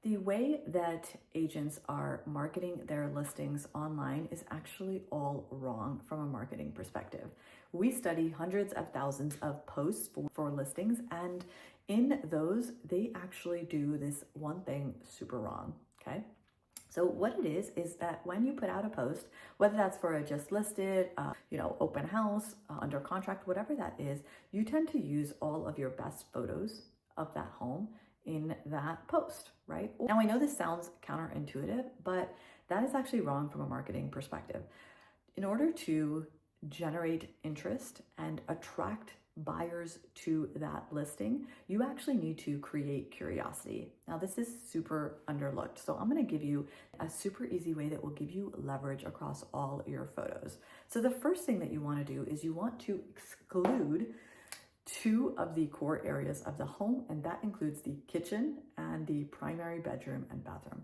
The way that agents are marketing their listings online is actually all wrong from a marketing perspective. We study hundreds of thousands of posts for listings, and in those, they actually do this one thing super wrong, okay? So what it is that when you put out a post, whether that's for a just listed, open house, under contract, whatever that is, you tend to use all of your best photos of that home in that post, right? Now, I know this sounds counterintuitive, but that is actually wrong from a marketing perspective. In order to generate interest and attract buyers to that listing, you actually need to create curiosity. Now, this is super underlooked. So I'm going to give you a super easy way that will give you leverage across all your photos. So the first thing that you want to do is you want to exclude two of the core areas of the home, and that includes the kitchen and the primary bedroom and bathroom.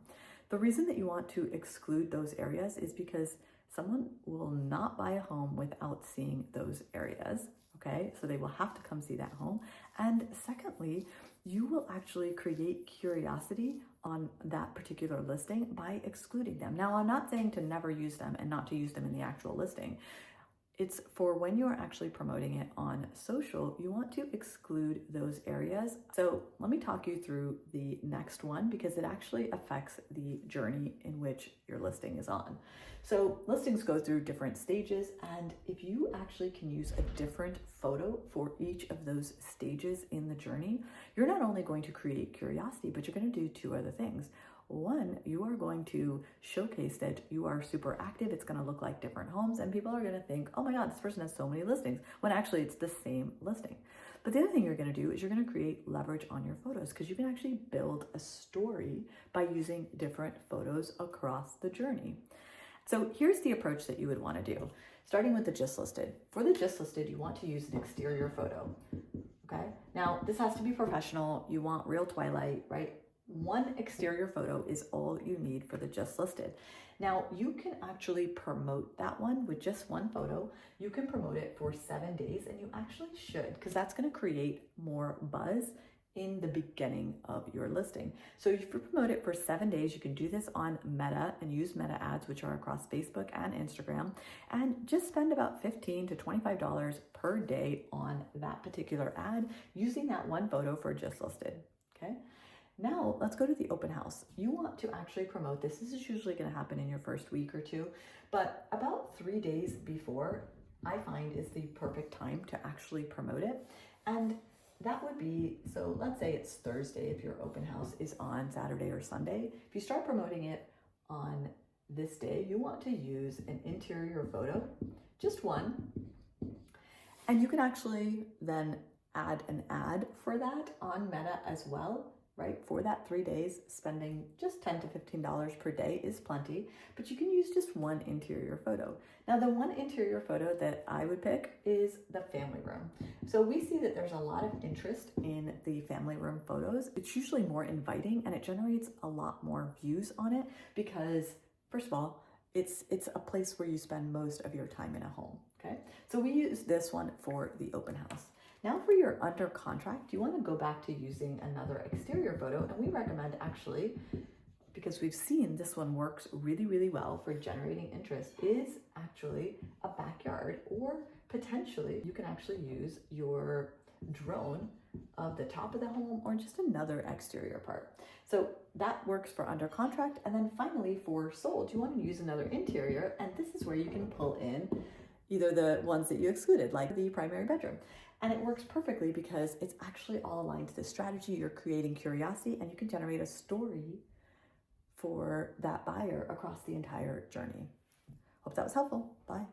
The reason that you want to exclude those areas is because someone will not buy a home without seeing those areas, okay? So they will have to come see that home. And secondly, you will actually create curiosity on that particular listing by excluding them. Now, I'm not saying to never use them and not to use them in the actual listing. It's for when you're actually promoting it on social, you want to exclude those areas. So let me talk you through the next one because it actually affects the journey in which your listing is on. So listings go through different stages, and if you actually can use a different photo for each of those stages in the journey, you're not only going to create curiosity, but you're going to do two other things. One, you are going to showcase that you are super active. It's going to look like different homes, and people are going to think, oh my God, this person has so many listings, when actually it's the same listing. But the other thing you're going to do is you're going to create leverage on your photos because you can actually build a story by using different photos across the journey. So here's the approach that you would want to do, starting with the just listed. For the just listed, you want to use an exterior photo, okay? Now, this has to be professional. You want real twilight, right? One exterior photo is all you need for the just listed. Now, you can actually promote that one with just one photo. You can promote it for 7 days, and you actually should, because that's going to create more buzz in the beginning of your listing. So if you promote it for 7 days, you can do this on Meta and use Meta ads, which are across Facebook and Instagram, and just spend about $15 to $25 per day on that particular ad using that one photo for just listed, okay? Now, let's go to the open house. You want to actually promote this. This is usually going to happen in your first week or two, but about 3 days before, I find is the perfect time to actually promote it. And that would be, so let's say it's Thursday if your open house is on Saturday or Sunday. If you start promoting it on this day, you want to use an interior photo, just one. And you can actually then add an ad for that on Meta as well. Right? For that 3 days, spending just $10 to $15 per day is plenty, but you can use just one interior photo. Now, the one interior photo that I would pick is the family room. So we see that there's a lot of interest in the family room photos. It's usually more inviting and it generates a lot more views on it because, first of all, it's a place where you spend most of your time in a home, okay? So we use this one for the open house. Now for your under contract, you want to go back to using another exterior photo, and we recommend actually, because we've seen this one works really, really well for generating interest, is actually a backyard, or potentially you can actually use your drone of the top of the home or just another exterior part. So that works for under contract. And then finally for sold, you want to use another interior, and this is where you can pull in either the ones that you excluded, like the primary bedroom. And it works perfectly because it's actually all aligned to the strategy. You're creating curiosity and you can generate a story for that buyer across the entire journey. Hope that was helpful. Bye.